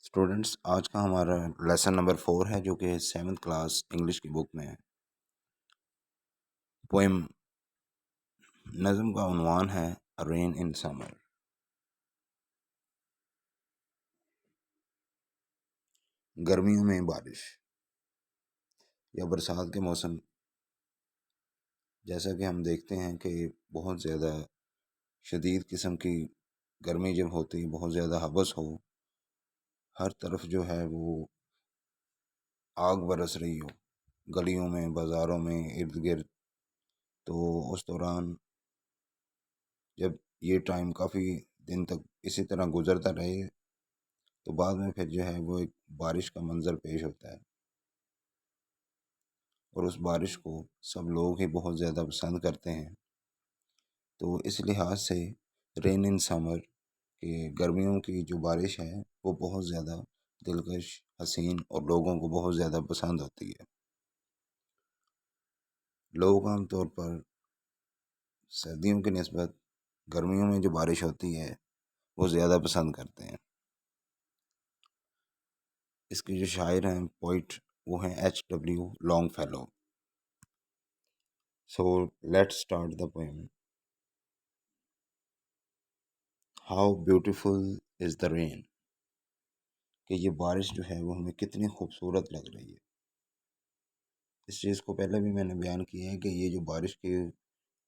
Students, आज का हमारा लेसन नंबर 4 है जो कि 7th क्लास इंग्लिश की बुक में है। पोएम नज़म का उन्वान है रेन इन समर। गर्मियों में बारिश या बरसात के मौसम, जैसा कि हम देखते हैं कि बहुत ज़्यादा शदीद किस्म की गर्मी जब होती, बहुत ज़्यादा हवस हो, हर तरफ जो है वो आग बरस रही हो, गलियों में, बाज़ारों में, इर्द गिर्द। तो उस दौरान जब ये टाइम काफ़ी दिन तक इसी तरह गुजरता रहे तो बाद में फिर जो है वो एक बारिश का मंज़र पेश होता है, और उस बारिश को सब लोग ही बहुत ज़्यादा पसंद करते हैं। तो इस लिहाज से रेन इन समर के गर्मियों की जो बारिश है वो बहुत ज़्यादा दिलकश, हसीन और लोगों को बहुत ज़्यादा पसंद होती है। लोग आम तौर पर सर्दियों की निस्बत गर्मियों में जो बारिश होती है वो ज़्यादा पसंद करते हैं। इसके जो शायर हैं, पोइट, वो हैं H.W. Longfellow. So let's start the poem. How beautiful is the rain, कि ये बारिश जो है वो हमें कितनी खूबसूरत लग रही है। इस चीज़ को पहले भी मैंने बयान किया है कि ये जो बारिश की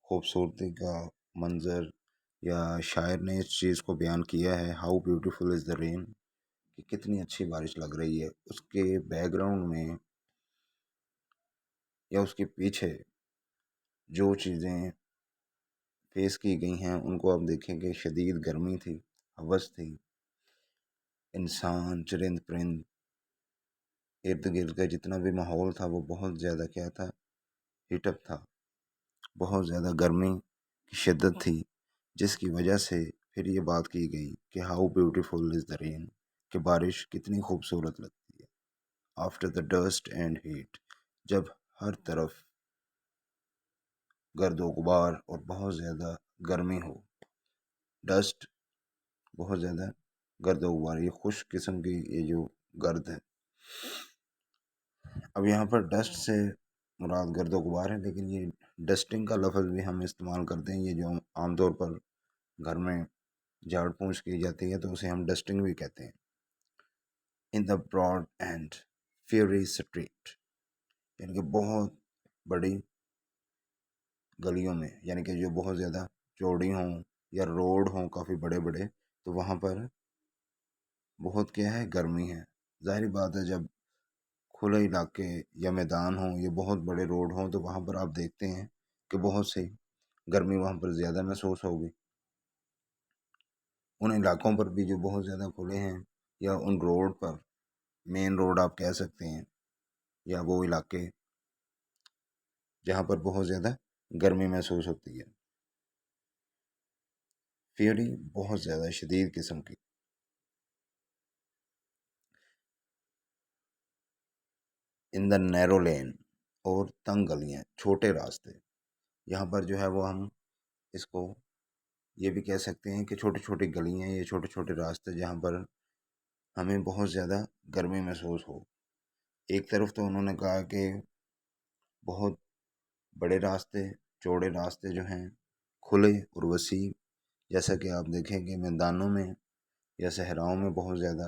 खूबसूरती का मंज़र, या शायर ने इस चीज़ को बयान किया है, how beautiful is the rain, कि कितनी अच्छी बारिश लग रही है। उसके बैकग्राउंड में या उसके पीछे जो चीज़ें फेस की गई हैं उनको आप देखेंगे। शदीद गर्मी थी, हवस थी, इंसान, चरिंद परिंद, इर्द गिर्द का जितना भी माहौल था वो बहुत ज़्यादा क्या था, हीटअप था। बहुत ज़्यादा गर्मी की शिद्दत थी, जिसकी वजह से फिर ये बात की गई कि how beautiful is the rain, कि बारिश कितनी खूबसूरत लगती है। After the dust and heat, जब हर तरफ गर्द व गुबार और बहुत ज़्यादा गर्मी हो। डस्ट, बहुत ज़्यादा गर्द व गुबार, ये खुश किस्म की ये जो गर्द है। अब यहाँ पर डस्ट से मुराद गर्द व गुबार है, लेकिन ये डस्टिंग का लफ्ज़ भी हम इस्तेमाल करते हैं। ये जो आमतौर पर घर में झाड़ पूंछ की जाती है तो उसे हम डस्टिंग भी कहते हैं। In the broad and fury street, यानी कि बहुत बड़ी गलियों में, यानी कि जो बहुत ज़्यादा चौड़ी हों या रोड हों काफ़ी बड़े बड़े, तो वहाँ पर बहुत क्या है, गर्मी है। ज़ाहिर बात है, जब खुले इलाके या मैदान हों, ये बहुत बड़े रोड हों, तो वहाँ पर आप देखते हैं कि बहुत सी गर्मी वहाँ पर ज़्यादा महसूस होगी। उन इलाकों पर भी जो बहुत ज़्यादा खुले हैं, या उन रोड पर, मेन रोड आप कह सकते हैं, या वो इलाके जहाँ पर बहुत ज़्यादा गर्मी महसूस होती है। फ्यूरी, बहुत ज़्यादा शदीद किस्म की। इन द नैरो लेन, और तंग गलियाँ, छोटे रास्ते। यहाँ पर जो है वो हम इसको ये भी कह सकते हैं कि छोटी छोटी गलियाँ या छोटे छोटे रास्ते जहाँ पर हमें बहुत ज़्यादा गर्मी महसूस हो। एक तरफ तो उन्होंने कहा कि बहुत बड़े रास्ते, चौड़े रास्ते जो हैं, खुले और वसी, जैसा कि आप देखेंगे मैदानों में या सहराओं में बहुत ज़्यादा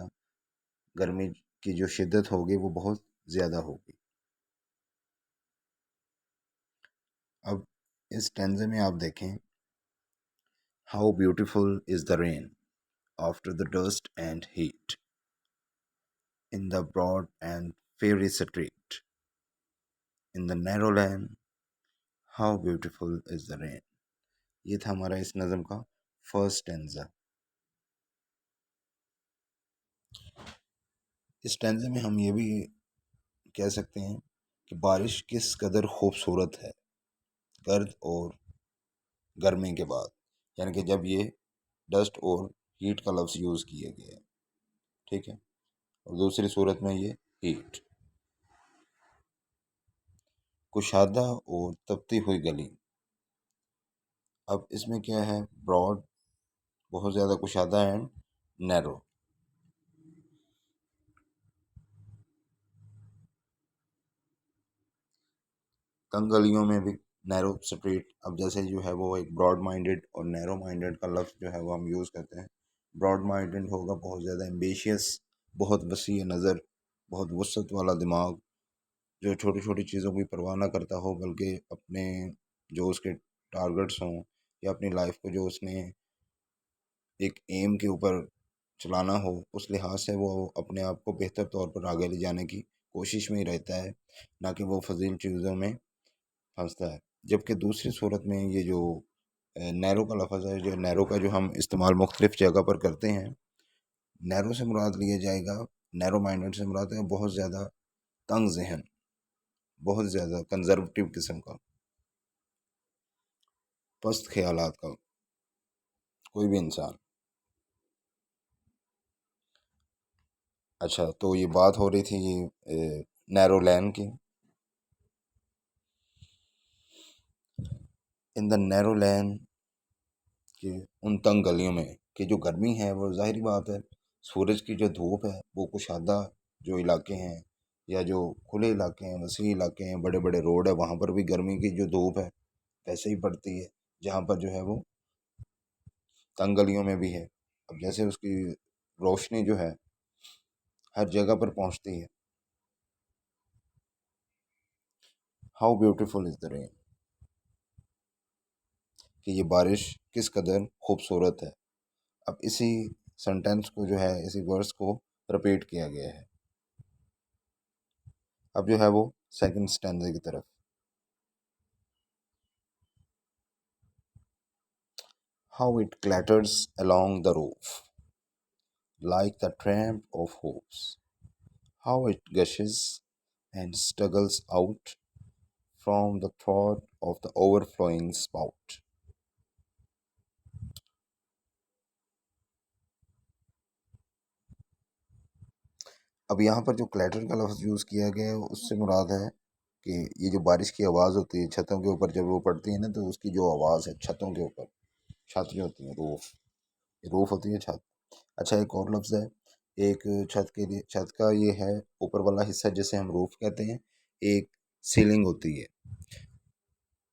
गर्मी की जो शिद्दत होगी वो बहुत ज़्यादा होगी। अब इस स्टैंज़े में आप देखें, how beautiful is the rain after the dust and heat, in the broad and fiery street, in the narrow lane, how beautiful is the rain. ये था हमारा इस नज़म का फर्स्ट स्टैंज़ा। इस स्टैंज़े में हम ये भी कह सकते हैं कि बारिश किस कदर खूबसूरत है गर्द और गर्मी के बाद, यानी कि जब ये डस्ट और हीट का लफ्ज़ यूज़ किया गया है, ठीक है। और दूसरी सूरत में ये हीट। कुशादा और तपती हुई गली, अब इसमें क्या है, ब्रॉड, बहुत ज़्यादा कुशादा, एंड नैरो, तंग गलियों में भी नैरो स्ट्रीट। अब जैसे जो है वो एक ब्रॉड माइंडेड और नैरो माइंडेड का लफ्ज़ जो है वो हम यूज़ करते हैं। ब्रॉड माइंडेड होगा बहुत ज़्यादा एम्बिशियस, बहुत वसी नज़र, बहुत वसत वाला दिमाग, जो छोटी छोटी चीज़ों की परवाह ना करता हो, बल्कि अपने जो उसके टारगेट्स हों या अपनी लाइफ को जो उसने एक एम के ऊपर चलाना हो, उस लिहाज से वो अपने आप को बेहतर तौर पर आगे ले जाने की कोशिश में ही रहता है, ना कि वो फजील चीज़ों में फंसता है। जबकि दूसरी सूरत में ये जो नैरो का लफ्ज़ है, जो नैरो का जो हम इस्तेमाल मुख्तलिफ़ जगह पर करते हैं, नैरो से मुराद लिया जाएगा, नैरो माइंडेड से मुराद है बहुत ज़्यादा तंग जहन, बहुत ज़्यादा कंजर्वेटिव किस्म का, पस्त ख्यालात का कोई भी इंसान। अच्छा, तो ये बात हो रही थी ये नैरो लैन की। इन द नैरो लैन के उन तंग गलियों में कि जो गर्मी है वो ज़ाहिरी बात है, सूरज की जो धूप है वो कुशादा जो इलाके हैं या जो खुले इलाके हैं, वसी इलाके हैं, बड़े बड़े रोड है, वहाँ पर भी गर्मी की जो धूप है वैसे ही पड़ती है, जहाँ पर जो है वो तंग गलियों में भी है। अब जैसे उसकी रोशनी जो है हर जगह पर पहुँचती है। How beautiful is the rain, कि ये बारिश किस कदर खूबसूरत है। अब इसी सेंटेंस को जो है, इसी वर्स को रिपीट किया गया है। अब जो है वो सेकंड स्टैंडे की तरफ। How it clatters along the roof like the tramp of hooves. How it gushes and struggles out from the throat of the overflowing spout. अब यहाँ पर जो क्लैटर का लफ्ज़ यूज़ किया गया है उससे मुराद है कि ये जो बारिश की आवाज़ होती है छतों के ऊपर जब वो पड़ती है ना, तो उसकी जो आवाज़ है छतों के ऊपर, छत जो होती है रूफ, रूफ होती है छत। अच्छा, एक और लफ्ज़ है, एक छत के लिए, छत का ये है ऊपर वाला हिस्सा जिसे हम रूफ कहते हैं, एक सीलिंग होती है।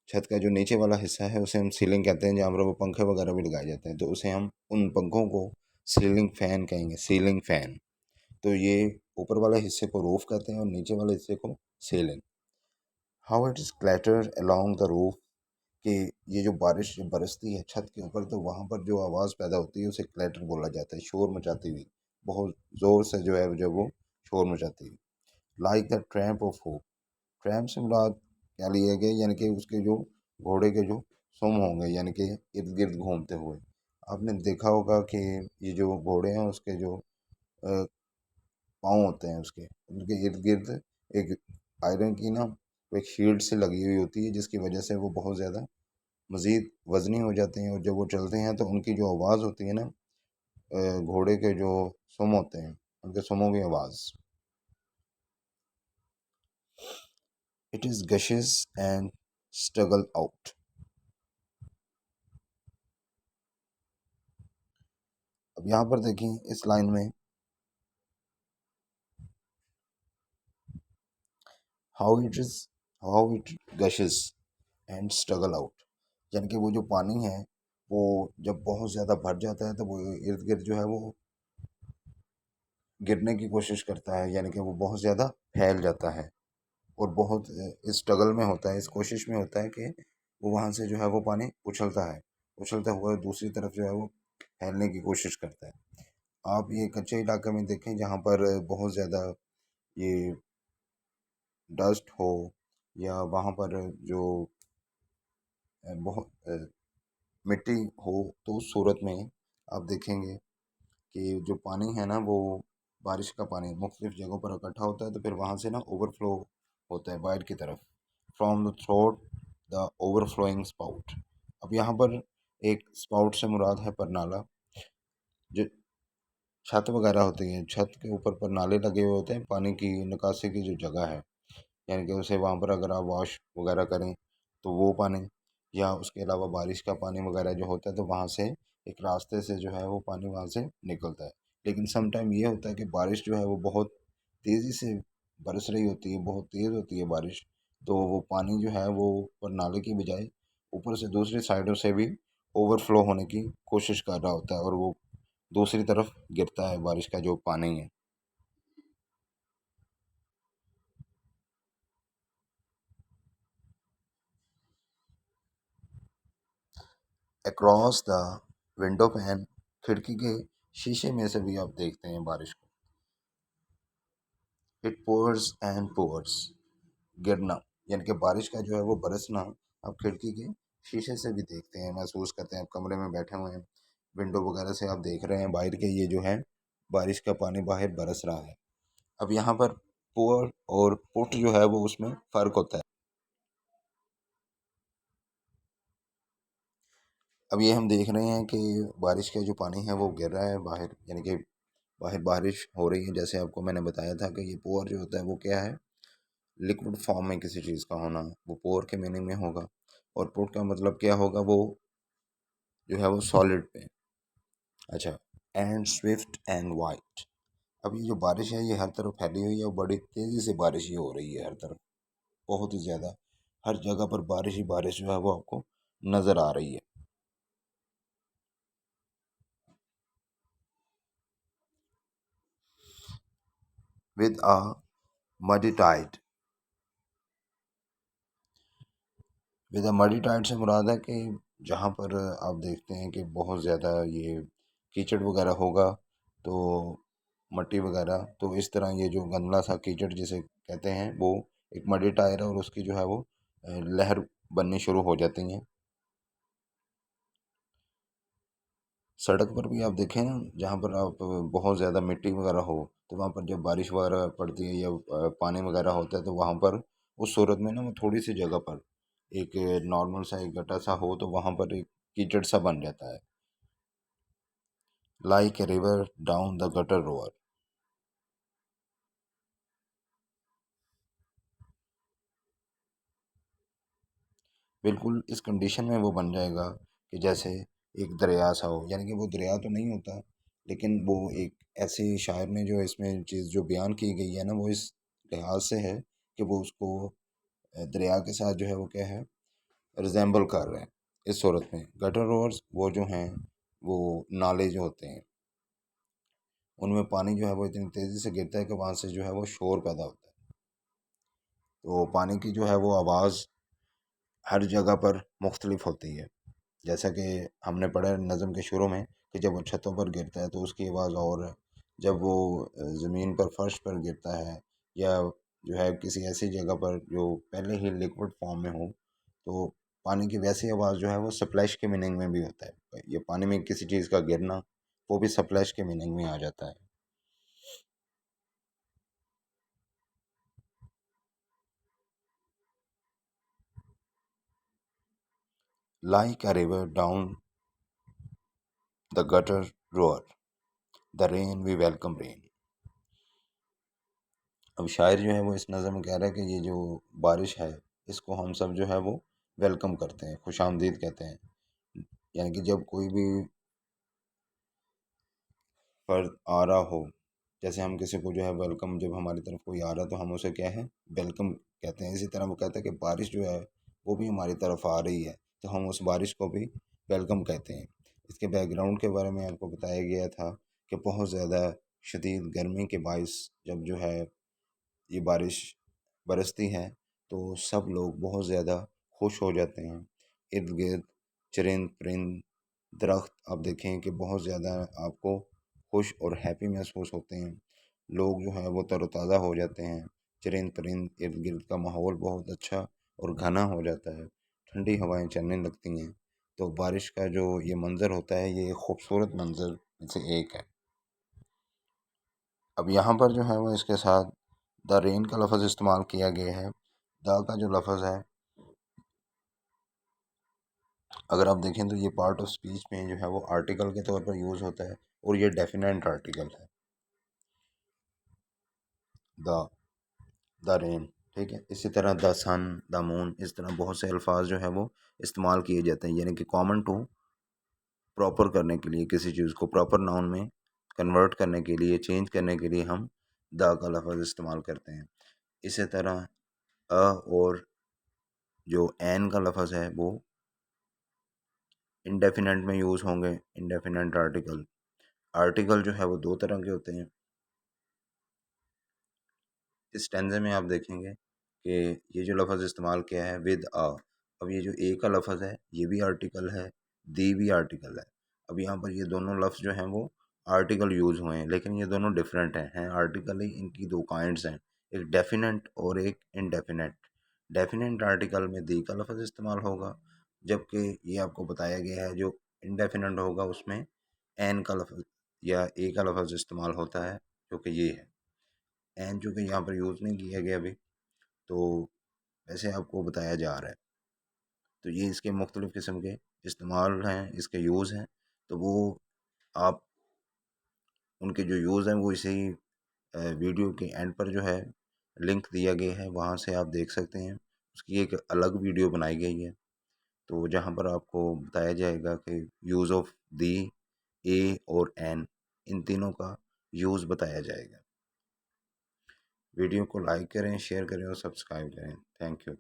छत का जो नीचे वाला हिस्सा है उसे हम सीलिंग कहते हैं, जहाँ पर वो पंखे वगैरह भी लगाए जाते हैं, तो उसे हम उन पंखों को सीलिंग फ़ैन कहेंगे, सीलिंग फ़ैन। तो ये ऊपर वाले हिस्से को रूफ कहते हैं और नीचे वाले हिस्से को ceiling. How it is clatter along the roof, कि ये जो बारिश जब बरसती है छत के ऊपर, तो वहाँ पर जो आवाज़ पैदा होती है उसे क्लैटर बोला जाता है, शोर मचाती हुई, बहुत ज़ोर से जो है जब वो शोर मचाती हुई। Like the tramp of hope, tramp से मुराद क्या लिया गया, यानी कि उसके जो घोड़े के जो सुम होंगे, यानी कि इर्द गिर्द घूमते हुए। आपने देखा होगा कि ये जो घोड़े हैं उसके जो पाँव होते हैं उसके, उनके इर्द गिर्द एक आयरन की ना एक शील्ड से लगी हुई होती है, जिसकी वजह से वो बहुत ज़्यादा मज़ीद वज़नी हो जाते हैं, और जब वो चलते हैं तो उनकी जो आवाज़ होती है ना, घोड़े के जो सुम होते हैं उनके सुमों की आवाज़। It is gushes and struggle out. अब यहाँ पर देखें इस लाइन में, how it is, how it gushes and struggle out, यानी कि वो जो पानी है वो जब बहुत ज़्यादा भर जाता है तो वो इर्द गिर्द जो है वो गिरने की कोशिश करता है, यानी कि वो बहुत ज़्यादा फैल जाता है और बहुत स्ट्रगल में होता है, इस कोशिश में होता है कि वो वहाँ से जो है वो पानी उछलता है, उछलता हुआ दूसरी तरफ जो है वो फैलने की कोशिश करता है। आप ये कच्चे इलाके में देखें जहाँ पर बहुत ज़्यादा ये डस्ट हो, या वहाँ पर जो बहुत मिट्टी हो, तो उस सूरत में आप देखेंगे कि जो पानी है ना वो बारिश का पानी मुख्तलिफ जगहों पर इकट्ठा होता है, तो फिर वहाँ से ना ओवरफ्लो होता है बाहर की तरफ, from the throat the overflowing spout. अब यहाँ पर एक स्पाउट से मुराद है परनाला, जो छत वगैरह होती है, छत के ऊपर पर नाले लगे हुए होते हैं पानी की निकासी की जो जगह है, यानी कि उसे वहाँ पर अगर आप वॉश वगैरह करें तो वो पानी, या उसके अलावा बारिश का पानी वगैरह जो होता है तो वहाँ से एक रास्ते से जो है वो पानी वहाँ से निकलता है। लेकिन सम टाइम ये होता है कि बारिश जो है वो बहुत तेज़ी से बरस रही होती है, बहुत तेज़ होती है बारिश, तो वो पानी जो है वो ऊपर नाले की बजाय ऊपर से दूसरी साइडों से भी ओवरफ्लो होने की कोशिश कर रहा होता है और वो दूसरी तरफ गिरता है बारिश का जो पानी है। अक्रॉस द विंडो पैन, खिड़की के शीशे में से भी आप देखते हैं बारिश को। इट पोर्स एंड पोर्स, गिरना, यानी कि बारिश का जो है वो बरसना आप खिड़की के शीशे से भी देखते हैं, महसूस करते हैं। आप कमरे में बैठे हुए हैं, विंडो वगैरह से आप देख रहे हैं बाहर के ये जो है बारिश का पानी बाहर बरस रहा है। अब यहाँ पर पोर और पुट जो है वो उसमें फ़र्क होता है। अब ये हम देख रहे हैं कि बारिश का जो पानी है वो गिर रहा है बाहर, यानी कि बाहर बारिश हो रही है। जैसे आपको मैंने बताया था कि ये पोर जो होता है वो क्या है, लिक्विड फॉर्म में किसी चीज़ का होना, वो पोर के मीनिंग में होगा। और पुट का मतलब क्या होगा, वो जो है वो सॉलिड पे। अच्छा, एंड स्विफ्ट एंड वाइट। अब ये जो बारिश है ये हर तरफ फैली हुई है और बड़ी तेज़ी से बारिश ये हो रही है हर तरफ, बहुत ही ज़्यादा। हर जगह पर बारिश ही बारिश जो है वो आपको नज़र आ रही है। With a muddy tide, with a muddy tide से मुराद है कि जहाँ पर आप देखते हैं कि बहुत ज़्यादा ये कीचड़ वगैरह होगा, तो मट्टी वगैरह, तो इस तरह ये जो गंदला सा कीचड़ जिसे कहते हैं वो एक मडी टायर है और उसकी जो है वो लहर बननी शुरू हो जाती हैं। सड़क पर भी आप देखें ना, जहाँ पर आप बहुत ज़्यादा मिट्टी वगैरह हो, तो वहाँ पर जब बारिश वगैरह पड़ती है या पानी वगैरह होता है तो वहाँ पर उस सूरत में ना वो थोड़ी सी जगह पर एक नॉर्मल सा एक गड्ढा सा हो तो वहाँ पर एक कीचड़ सा बन जाता है। Like a river down the gutter row or. बिल्कुल इस कंडीशन में वो बन जाएगा कि जैसे एक दरिया सा हो, यानी कि वो दरिया तो नहीं होता, लेकिन वो एक ऐसे शायर ने जो इसमें चीज़ जो बयान की गई है ना वो इस लिहाज से है कि वो उसको दरिया के साथ जो है वो क्या है, रिजेंबल कर रहे हैं। इस सूरत में गटर रोवर्स वो जो हैं वो नाले जो होते हैं उनमें पानी जो है वो इतनी तेज़ी से गिरता है कि वहाँ से जो है वो शोर पैदा होता है। तो पानी की जो है वो आवाज़ हर जगह पर मुख्तलिफ होती है। जैसा कि हमने पढ़ा है नज़म के शुरू में कि जब वो छतों पर गिरता है तो उसकी आवाज़ और है, जब वो ज़मीन पर फर्श पर गिरता है या जो है किसी ऐसी जगह पर जो पहले ही लिक्विड फॉर्म में हो, तो पानी की वैसी आवाज़ जो है वो स्प्लैश के मीनिंग में भी होता है। ये पानी में किसी चीज़ का गिरना वो भी स्प्लैश के मीनिंग में आ जाता है। Like a river down the gutter roar, the rain we welcome rain. अब शायर जो है वो इस नज़म में कह रहा है कि ये जो बारिश है इसको हम सब जो है वो वेलकम करते हैं, खुशामदीद कहते हैं। यानी कि जब कोई भी फर्द आ रहा हो, जैसे हम किसी को जो है वेलकम, जब हमारी तरफ कोई आ रहा है तो हम उसे क्या है, वेलकम कहते हैं। इसी तरह वो कहता है कि बारिश जो है वो भी हमारी तरफ आ रही है तो हम उस बारिश को भी वेलकम कहते हैं। इसके बैकग्राउंड के बारे में आपको बताया गया था कि बहुत ज़्यादा शदीद गर्मी के बायस जब जो है ये बारिश बरसती है तो सब लोग बहुत ज़्यादा खुश हो जाते हैं। इर्द गिर्द चरिंद परिंद दरख्त आप देखें कि बहुत ज़्यादा आपको खुश और हैप्पी महसूस होते हैं। लोग जो है वो तरोताज़ा हो जाते हैं। चरिंद परिंद इर्द गिर्द का माहौल बहुत अच्छा और घना हो जाता है, ठंडी हवाएं चलने लगती हैं। तो बारिश का जो ये मंज़र होता है ये एक खूबसूरत मंज़र में से एक है। अब यहाँ पर जो है वो इसके साथ द रेन का लफ्ज़ इस्तेमाल किया गया है। द का जो लफ्ज़ है, अगर आप देखें तो ये पार्ट ऑफ स्पीच में जो है वो आर्टिकल के तौर पर यूज़ होता है और ये डेफिनेट आर्टिकल है। द द रेन, ठीक है। इसी तरह द सन, द मून, इस तरह बहुत से अल्फाज जो है वो इस्तेमाल किए जाते हैं, यानी कि कॉमन टू प्रॉपर करने के लिए, किसी चीज़ को प्रॉपर नाउन में कन्वर्ट करने के लिए, चेंज करने के लिए हम द का लफ्ज़ इस्तेमाल करते हैं। इसी तरह अ और जो एन का लफ्ज़ है वो इंडेफिनेट में यूज़ होंगे, इंडेफिनेट आर्टिकल। आर्टिकल जो है वो दो तरह के होते हैं। इस स्टेंज़े में आप देखेंगे कि ये जो लफ्ज़ इस्तेमाल किया है विद आ, अब ये जो ए का लफ्ज़ है ये भी आर्टिकल है, दी भी आर्टिकल है। अब यहाँ पर ये दोनों लफ्ज़ जो हैं वो आर्टिकल यूज़ हुए हैं, लेकिन ये दोनों डिफरेंट हैं आर्टिकल ही, इनकी दो काइंड्स हैं, एक डेफिनेट और एक इनडेफिनेट। डेफिनेट आर्टिकल में दी का लफ्ज़ इस्तेमाल होगा, जबकि ये आपको बताया गया है जो इनडेफिनेट होगा उसमें एन का लफ्ज़ या ए का लफ्ज़ इस्तेमाल होता है, जो कि ये है। एन चूँकि यहाँ पर यूज़ नहीं किया गया अभी, तो वैसे आपको बताया जा रहा है। तो ये इसके मुख्तलिफ़ किस्म के इस्तेमाल हैं, इसके यूज़ हैं, तो वो आप उनके जो यूज़ हैं वो इसी वीडियो के एंड पर जो है लिंक दिया गया है, वहाँ से आप देख सकते हैं। उसकी एक अलग वीडियो बनाई गई है, तो जहाँ पर आपको बताया जाएगा कि यूज़ ऑफ दी, ए और एन, इन तीनों का यूज़ बताया जाएगा। वीडियो को लाइक करें, शेयर करें और सब्सक्राइब करें। Thank you.